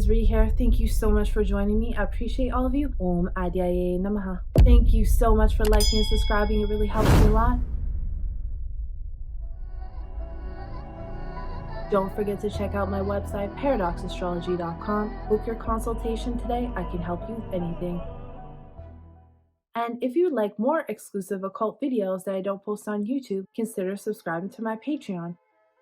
Ree here. Thank you so much for joining me. I appreciate all of you. Om Adyaye Namaha. Thank you so much for liking and subscribing. It really helps me a lot. Don't forget to check out my website, paradoxastrology.com. Book your consultation today. I can help you with anything. And if you'd like more exclusive occult videos that I don't post on YouTube, consider subscribing to my Patreon.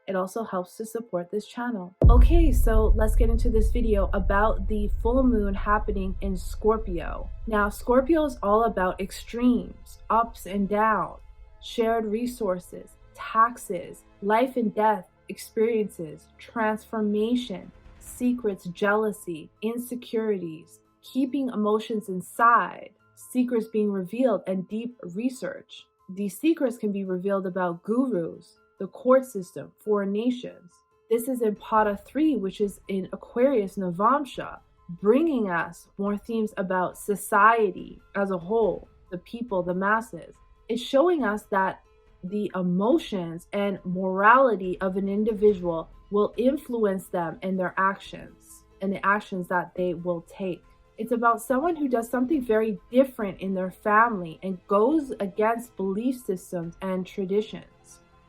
It also helps to support this channel. Okay, so let's get into this video about the full moon happening in Scorpio. Now, Scorpio is all about extremes, ups and downs, shared resources, taxes, life and death experiences, transformation, secrets, jealousy, insecurities, keeping emotions inside, secrets being revealed, and deep research. These secrets can be revealed about gurus, the court system, foreign nations. This is in Pada 3, which is in Aquarius Navamsha, bringing us more themes about society as a whole, the people, the masses. It's showing us that the emotions and morality of an individual will influence them in their actions and the actions that they will take. It's about someone who does something very different in their family and goes against belief systems and traditions.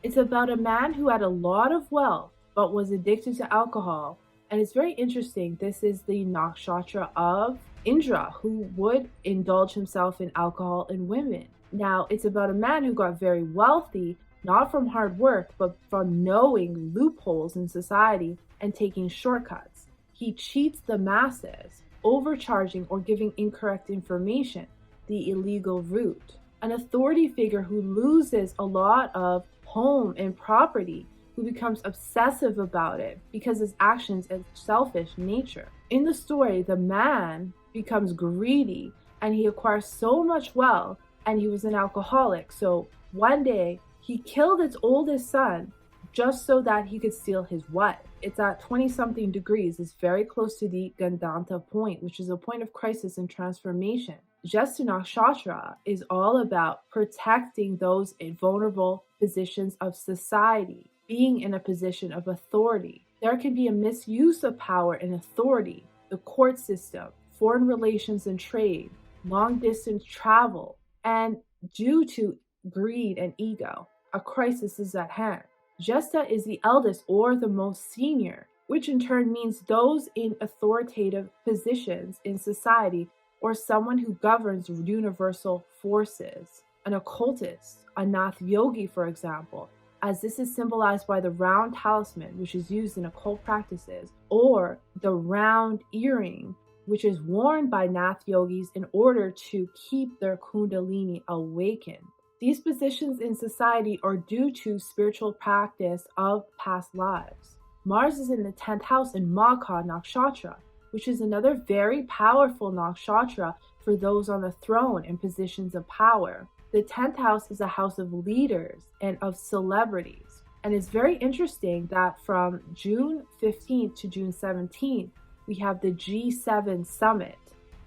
It's about a man who had a lot of wealth but was addicted to alcohol. And it's very interesting. This is the nakshatra of Indra, who would indulge himself in alcohol and women. Now, it's about a man who got very wealthy, not from hard work, but from knowing loopholes in society and taking shortcuts. He cheats the masses, overcharging or giving incorrect information, the illegal route. An authority figure who loses a lot of home and property, who becomes obsessive about it because his actions and selfish nature. In the story, the man becomes greedy and he acquires so much wealth, and he was an alcoholic. So one day he killed its oldest son just so that he could steal his wife. It's at 20-something degrees. It's very close to the Gandanta point, which is a point of crisis and transformation. Jyeshtha Nakshatra is all about protecting those in vulnerable positions of society, being in a position of authority. There can be a misuse of power and authority, the court system, foreign relations and trade, long-distance travel, and due to greed and ego, a crisis is at hand. Jyeshtha is the eldest or the most senior, which in turn means those in authoritative positions in society or someone who governs universal forces. An occultist, a Nath yogi, for example, as this is symbolized by the round talisman, which is used in occult practices, or the round earring, which is worn by Nath yogis in order to keep their kundalini awakened. These positions in society are due to spiritual practice of past lives. Mars is in the 10th house in Magha Nakshatra, which is another very powerful nakshatra for those on the throne in positions of power. The 10th house is a house of leaders and of celebrities. And it's very interesting that from June 15th to June 17th, we have the G7 summit.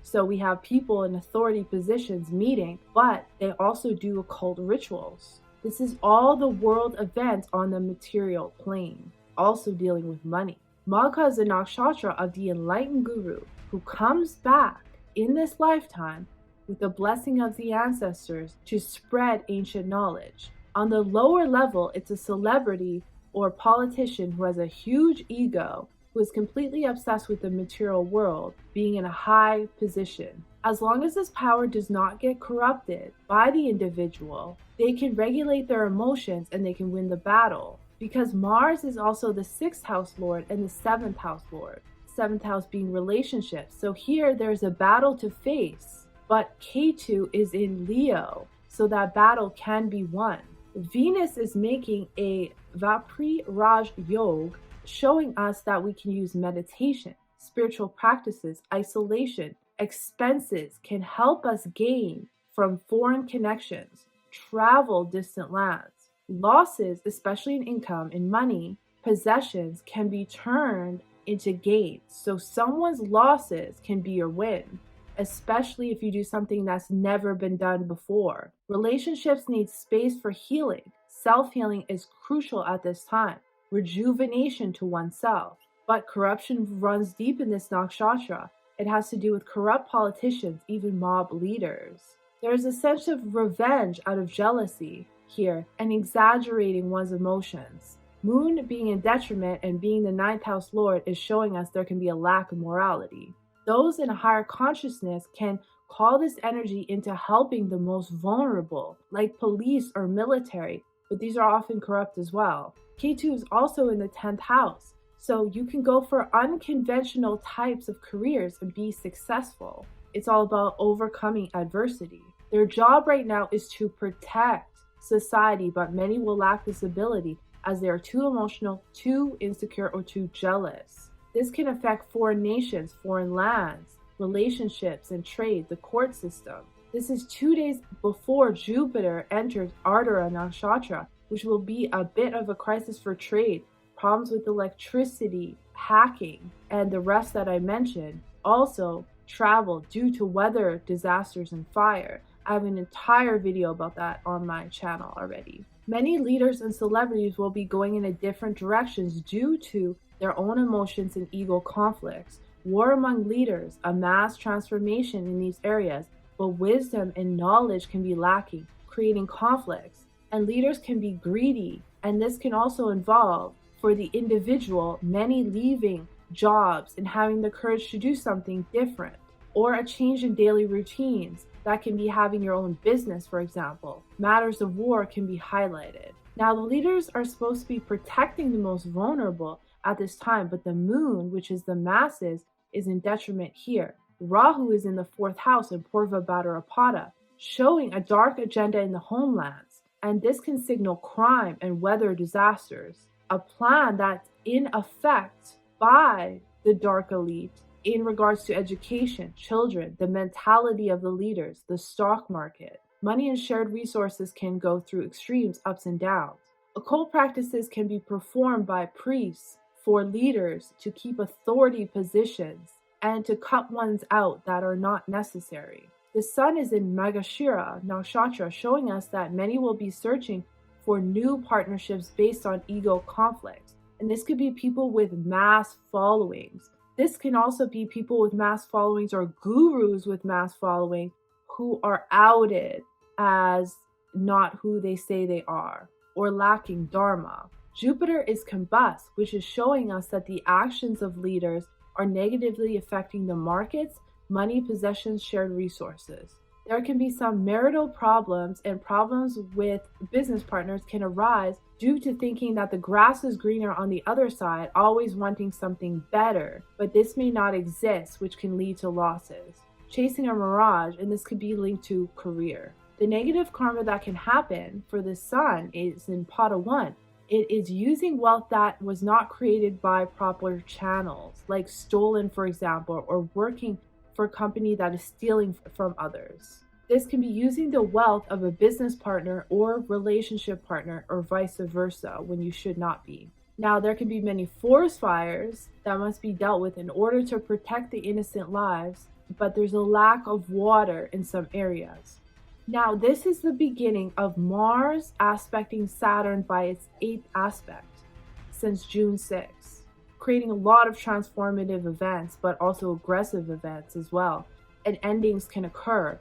So we have people in authority positions meeting, but they also do occult rituals. This is all the world events on the material plane, also dealing with money. Magha is a nakshatra of the enlightened guru who comes back in this lifetime with the blessing of the ancestors to spread ancient knowledge. On the lower level, it's a celebrity or politician who has a huge ego, who is completely obsessed with the material world, being in a high position. As long as this power does not get corrupted by the individual, they can regulate their emotions and they can win the battle. Because Mars is also the 6th house lord and the 7th house lord. 7th house being relationships. So here there's a battle to face, but Ketu is in Leo, so that battle can be won. Venus is making a Vapri Raj Yoga, showing us that we can use meditation, spiritual practices, isolation, expenses can help us gain from foreign connections, travel distant lands. Losses, especially in income, in money, possessions, can be turned into gains. So someone's losses can be your win, especially if you do something that's never been done before. Relationships need space for healing. Self-healing is crucial at this time. Rejuvenation to oneself. But corruption runs deep in this nakshatra. It has to do with corrupt politicians, even mob leaders. There is a sense of revenge out of jealousy here and exaggerating one's emotions. Moon being in detriment and being the ninth house lord is showing us there can be a lack of morality. Those in a higher consciousness can call this energy into helping the most vulnerable, like police or military, but these are often corrupt as well. Ketu is also in the 10th house, so you can go for unconventional types of careers and be successful. It's all about overcoming adversity. Their job right now is to protect society, but many will lack this ability as they are too emotional, too insecure, or too jealous. This can affect foreign nations, foreign lands, relationships and trade, the court system. This is 2 days before Jupiter enters Ardhara Nakshatra, which will be a bit of a crisis for trade, problems with electricity, hacking, and the rest that I mentioned. Also, travel due to weather disasters and fire. I have an entire video about that on my channel already. Many leaders and celebrities will be going in a different directions due to their own emotions and ego conflicts. War among leaders, a mass transformation in these areas, but wisdom and knowledge can be lacking, creating conflicts. And leaders can be greedy, and this can also involve, for the individual, many leaving jobs and having the courage to do something different, or a change in daily routines. That can be having your own business, for example. Matters of war can be highlighted. Now, the leaders are supposed to be protecting the most vulnerable at this time, but the moon, which is the masses, is in detriment here. Rahu is in the 4th house in Purva Bhadrapada, showing a dark agenda in the homelands, and this can signal crime and weather disasters. A plan that's in effect by the dark elite in regards to education, children, the mentality of the leaders, the stock market. Money and shared resources can go through extremes, ups and downs. Occult practices can be performed by priests for leaders to keep authority positions and to cut ones out that are not necessary. The sun is in Magashira Nakshatra, showing us that many will be searching for new partnerships based on ego conflicts. And this could be people with mass followings. This can also be people with mass followings or gurus with mass following who are outed as not who they say they are or lacking dharma. Jupiter is combust, which is showing us that the actions of leaders are negatively affecting the markets, money, possessions, shared resources. There can be some marital problems, and problems with business partners can arise due to thinking that the grass is greener on the other side, always wanting something better, but this may not exist, which can lead to losses. Chasing a mirage, and this could be linked to career. The negative karma that can happen for the sun is in Pada 1. It is using wealth that was not created by proper channels, like stolen, for example, or working for a company that is stealing from others. This can be using the wealth of a business partner or relationship partner, or vice versa, when you should not be. Now, there can be many forest fires that must be dealt with in order to protect the innocent lives, but there's a lack of water in some areas. Now, this is the beginning of Mars aspecting Saturn by its 8th aspect since June 6th, creating a lot of transformative events, but also aggressive events as well, and endings can occur.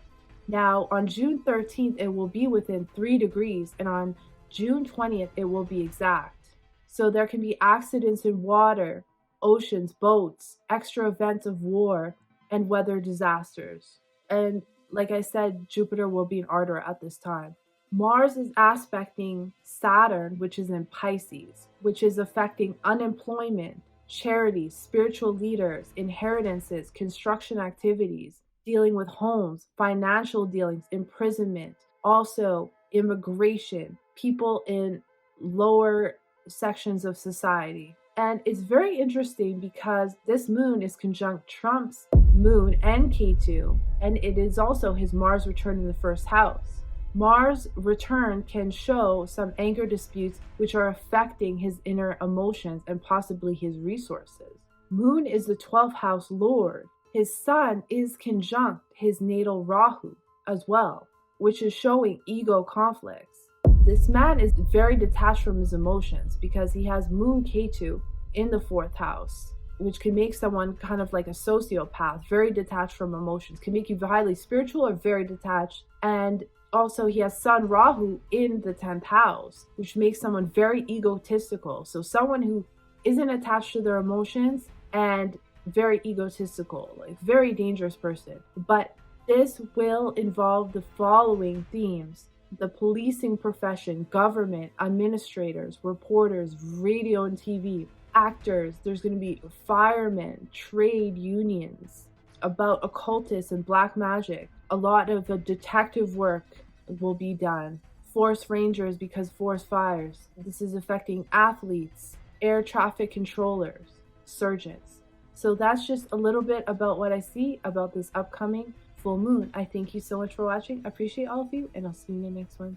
Now, on June 13th, it will be within 3 degrees, and on June 20th, it will be exact. So there can be accidents in water, oceans, boats, extra events of war, and weather disasters. And like I said, Jupiter will be in Ardhara at this time. Mars is aspecting Saturn, which is in Pisces, which is affecting unemployment, charities, spiritual leaders, inheritances, construction activities, dealing with homes, financial dealings, imprisonment, also immigration, people in lower sections of society. And it's very interesting because this moon is conjunct Trump's moon and Ketu, and it is also his Mars return in the 1st house. Mars return can show some anger disputes which are affecting his inner emotions and possibly his resources. Moon is the 12th house lord. His sun is conjunct his natal Rahu as well, which is showing ego conflicts. This man is very detached from his emotions because he has Moon Ketu in the 4th house. which can make someone kind of like a sociopath, very detached from emotions, can make you highly spiritual or very detached. And also he has Sun Rahu in the 10th house, which makes someone very egotistical. So someone who isn't attached to their emotions and very egotistical, like very dangerous person. But this will involve the following themes: the policing profession, government, administrators, reporters, radio and TV, actors. There's going to be firemen, trade unions, about occultists and black magic. A lot of detective work will be done. Forest rangers, because forest fires. This is affecting athletes, air traffic controllers, surgeons. So that's just a little bit about what I see about this upcoming full moon. I thank you so much for watching. I appreciate all of you, and I'll see you in the next one.